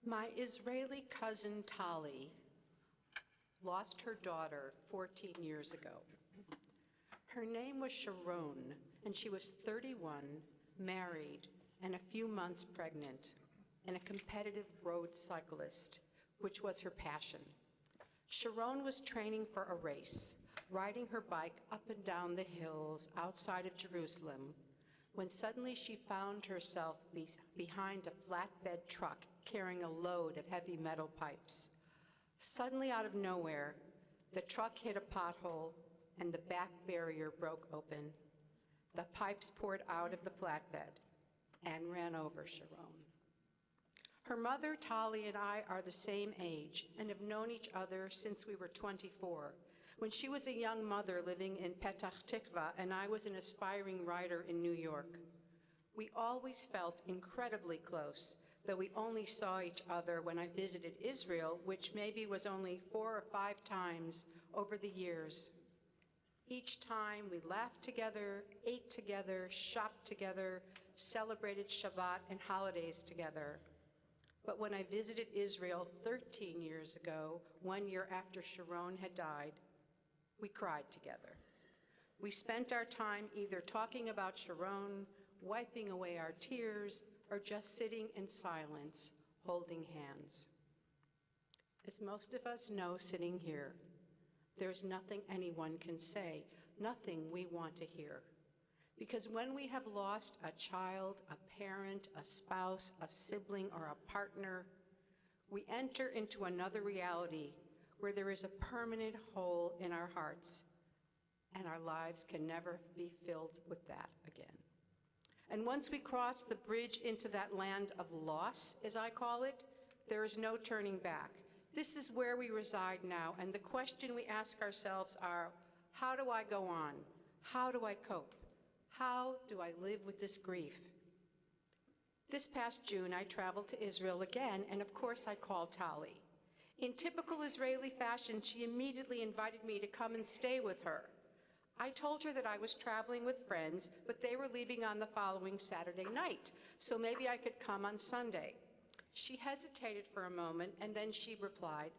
My Israeli cousin Tali lost her daughter 14 years ago. Her name was Sharon, and she was 31, married, and a few months pregnant, and a competitive road cyclist, which was her passion. Sharon was training for a race, riding her bike up and down the hills outside of Jerusalem, when suddenly she found herself behind a flatbed truck carrying a load of heavy metal pipes. Suddenly, out of nowhere, the truck hit a pothole and the back barrier broke open. The pipes poured out of the flatbed and ran over Sharon. Her mother, Tali, and I are the same age and have known each other since we were 24, when she was a young mother living in Petach Tikva and I was an aspiring writer in New York. We always felt incredibly close, though we only saw each other when I visited Israel, which maybe was only 4 or 5 times over the years. Each time we laughed together, ate together, shopped together, celebrated Shabbat and holidays together. But when I visited Israel 13 years ago, 1 year after Sharon had died, we cried together. We spent our time either talking about Sharon, wiping away our tears, or just sitting in silence, holding hands. As most of us know sitting here, there's nothing anyone can say, nothing we want to hear. Because when we have lost a child, a parent, a spouse, a sibling, or a partner, we enter into another reality where there is a permanent hole in our hearts, and our lives can never be filled with that again. And once we cross the bridge into that land of loss, as I call it, there is no turning back. This is where we reside now, and the question we ask ourselves are, how do I go on? How do I cope? How do I live with this grief? This past June, I traveled to Israel again, and of course I called Tali. In typical Israeli fashion, she immediately invited me to come and stay with her. I told her that I was traveling with friends, but they were leaving on the following Saturday night, so maybe I could come on Sunday. She hesitated for a moment, and then she replied,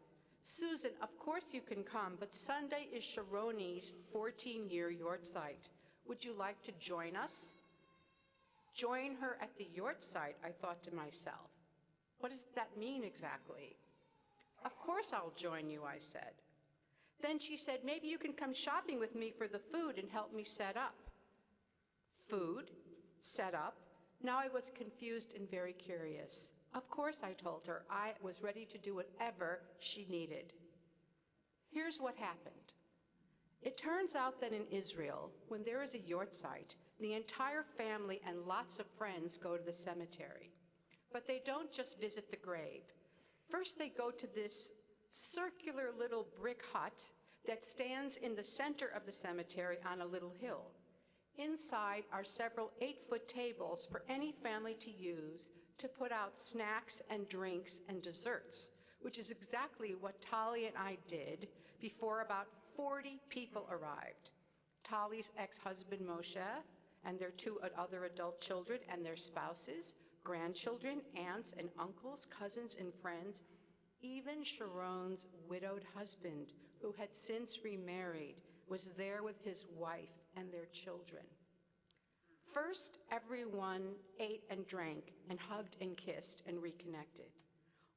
"Susan, of course you can come, but Sunday is Sharoni's 14-year yahrzeit. Would you like to join us?" Join her at the yahrzeit, I thought to myself. What does that mean exactly? "Of course I'll join you," I said. Then she said, "Maybe you can come shopping with me for the food and help me set up." Food? Set up? Now I was confused and very curious. Of course, I told her, I was ready to do whatever she needed. Here's what happened. It turns out that in Israel, when there is a yahrzeit, the entire family and lots of friends go to the cemetery. But they don't just visit the grave. First, they go to this circular little brick hut that stands in the center of the cemetery on a little hill. Inside are several 8-foot tables for any family to use to put out snacks and drinks and desserts, which is exactly what Tali and I did before about 40 people arrived. Tali's ex-husband Moshe and their 2 other adult children and their spouses, grandchildren, aunts and uncles, cousins and friends, even Sharon's widowed husband, who had since remarried, was there with his wife and their children. First, everyone ate and drank and hugged and kissed and reconnected.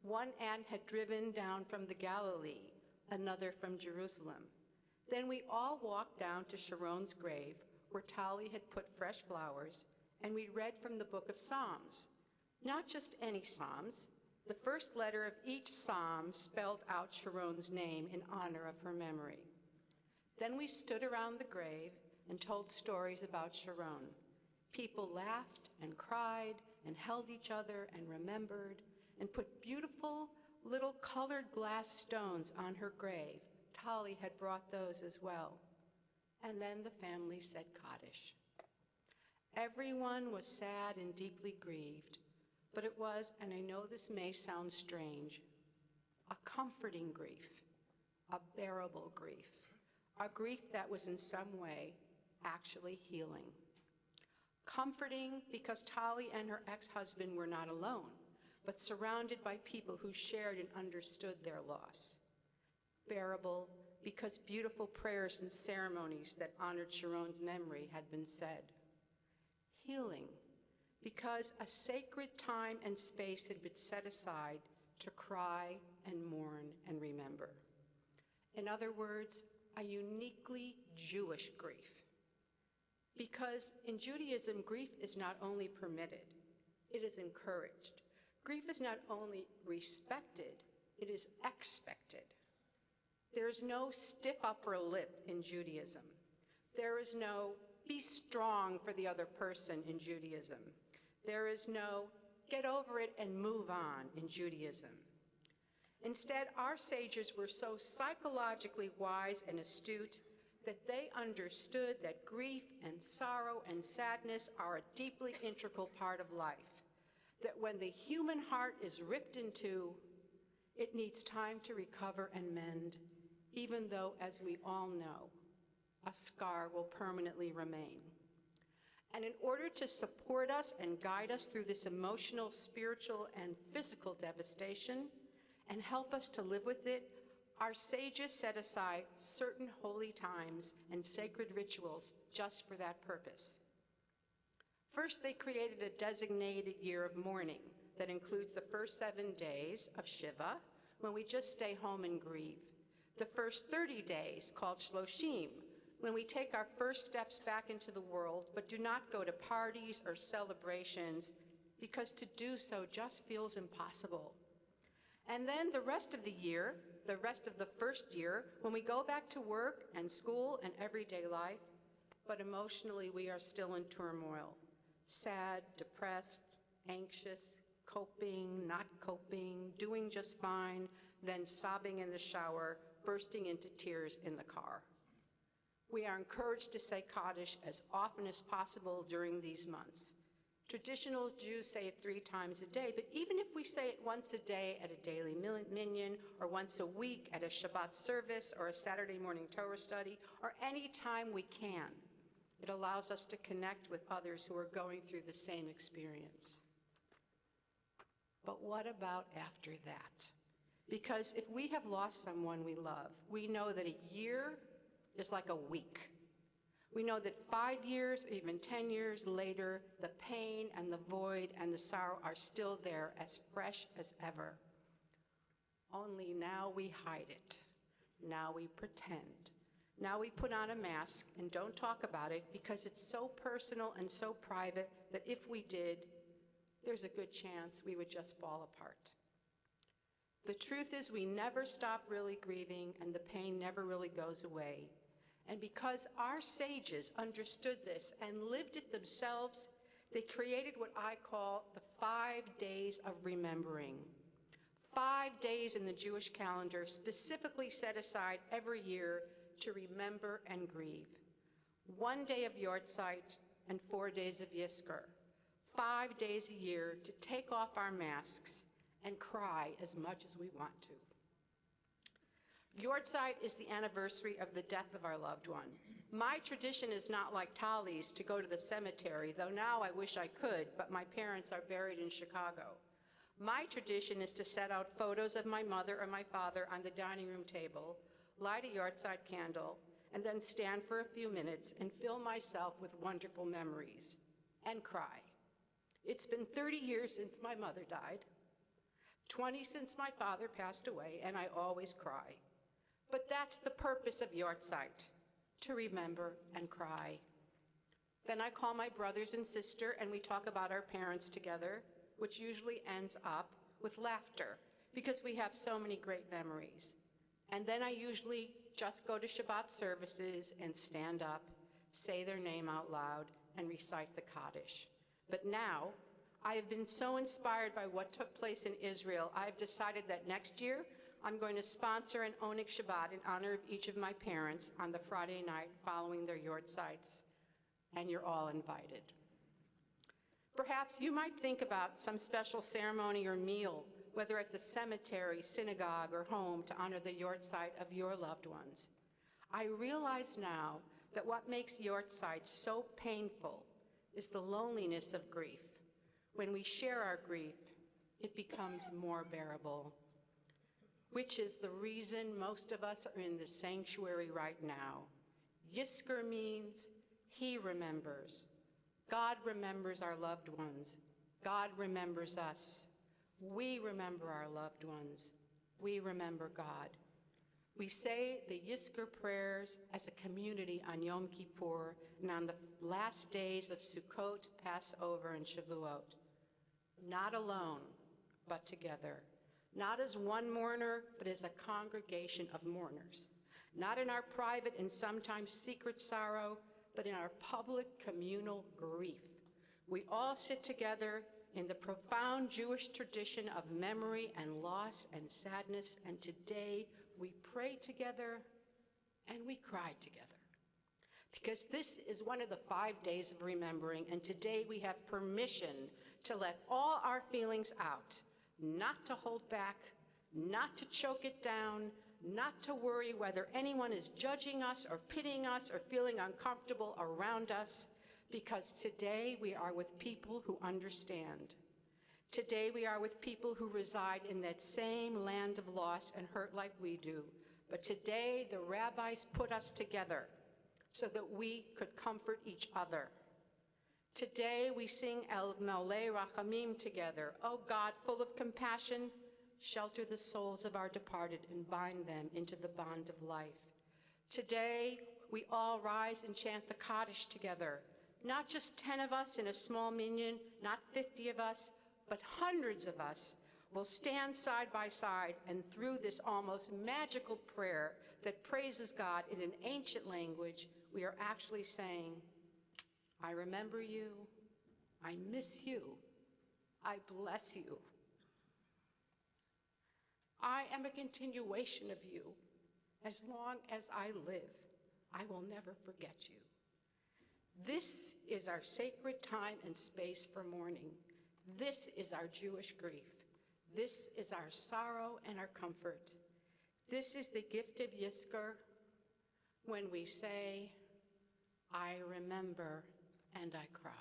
One aunt had driven down from the Galilee, another from Jerusalem. Then we all walked down to Sharon's grave, where Tali had put fresh flowers, and we read from the book of Psalms. Not just any Psalms. The first letter of each psalm spelled out Sharon's name in honor of her memory. Then we stood around the grave and told stories about Sharon. People laughed and cried and held each other and remembered and put beautiful little colored glass stones on her grave. Tali had brought those as well. And then the family said Kaddish. Everyone was sad and deeply grieved, but it was, and I know this may sound strange, a comforting grief, a bearable grief, a grief that was in some way actually healing. Comforting because Tali and her ex-husband were not alone. but surrounded by people who shared and understood their loss. Bearable because beautiful prayers and ceremonies that honored Sharon's memory had been said. Healing because a sacred time and space had been set aside to cry and mourn and remember. In other words, a uniquely Jewish grief. Because in Judaism, grief is not only permitted, it is encouraged. Grief is not only respected, it is expected. There is no stiff upper lip in Judaism. There is no be strong for the other person in Judaism. There is no get over it and move on in Judaism. Instead, our sages were so psychologically wise and astute that they understood that grief and sorrow and sadness are a deeply integral part of life, that when the human heart is ripped in two, it needs time to recover and mend, even though, as we all know, a scar will permanently remain. And in order to support us and guide us through this emotional, spiritual, and physical devastation, and help us to live with it, our sages set aside certain holy times and sacred rituals just for that purpose. First, they created a designated year of mourning that includes the first 7 days of Shiva, when we just stay home and grieve. The first 30 days, called Shloshim, when we take our first steps back into the world, but do not go to parties or celebrations, because to do so just feels impossible. And then the rest of the year, the rest of the first year, when we go back to work and school and everyday life, but emotionally we are still in turmoil. Sad, depressed, anxious, coping, not coping, doing just fine, then sobbing in the shower, bursting into tears in the car. We are encouraged to say Kaddish as often as possible during these months. Traditional Jews say it 3 times a day, but even if we say it once a day at a daily minyan, or once a week at a Shabbat service, or a Saturday morning Torah study, or any time we can, it allows us to connect with others who are going through the same experience. But what about after that? Because if we have lost someone we love, we know that a year is like a week. We know that 5 years, or even 10 years later, the pain and the void and the sorrow are still there, as fresh as ever. Only now we hide it. Now we pretend. Now we put on a mask and don't talk about it because it's so personal and so private that if we did, there's a good chance we would just fall apart. The truth is we never stop really grieving and the pain never really goes away. And because our sages understood this and lived it themselves, they created what I call the 5 days of remembering. 5 days in the Jewish calendar specifically set aside every year to remember and grieve. 1 day of Yortzeit and 4 days of YIZKOR. 5 days a year to take off our masks and cry as much as we want to. Yortzeit is the anniversary of the death of our loved one. My tradition is not like Tali's to go to the cemetery, though now I wish I could, but my parents are buried in Chicago. My tradition is to set out photos of my mother or my father on the dining room table, light a Yortzeit candle, and then stand for a few minutes and fill myself with wonderful memories, and cry. It's been 30 years since my mother died, 20 since my father passed away, and I always cry. But that's the purpose of Yortzeit, to remember and cry. Then I call my brothers and sister and we talk about our parents together, which usually ends up with laughter because we have so many great memories. And then I usually just go to Shabbat services and stand up, say their name out loud, and recite the Kaddish. But now, I have been so inspired by what took place in Israel, I've decided that next year, I'm going to sponsor an Oneg Shabbat in honor of each of my parents on the Friday night following their Yortzeits, and you're all invited. Perhaps you might think about some special ceremony or meal, whether at the cemetery, synagogue, or home to honor the Yortzeit of your loved ones. I realize now that what makes Yortzeit so painful is the loneliness of grief. When we share our grief, it becomes more bearable, which is the reason most of us are in the sanctuary right now. YIZKOR means He remembers. God remembers our loved ones. God remembers us. We remember our loved ones. We remember God. We say the YIZKOR prayers as a community on Yom Kippur and on the last days of Sukkot, Passover, and Shavuot. Not alone, but together. Not as one mourner, but as a congregation of mourners. Not in our private and sometimes secret sorrow, but in our public communal grief. We all sit together in the profound Jewish tradition of memory and loss and sadness, and today we pray together and we cry together. Because this is one of the 5 days of remembering, and today we have permission to let all our feelings out, not to hold back, not to choke it down, not to worry whether anyone is judging us or pitying us or feeling uncomfortable around us, because today we are with people who understand. Today we are with people who reside in that same land of loss and hurt like we do. But today the rabbis put us together so that we could comfort each other. Today we sing El Malei Rachamim together. O God, full of compassion, shelter the souls of our departed and bind them into the bond of life. Today we all rise and chant the Kaddish together. Not just 10 of us in a small minyan, not 50 of us, but hundreds of us will stand side by side, and through this almost magical prayer that praises God in an ancient language, we are actually saying, I remember you, I miss you, I bless you. I am a continuation of you. As long as I live, I will never forget you. This is our sacred time and space for mourning. This is our Jewish grief. This is our sorrow and our comfort. This is the gift of YIZKOR when we say, I remember and I cry.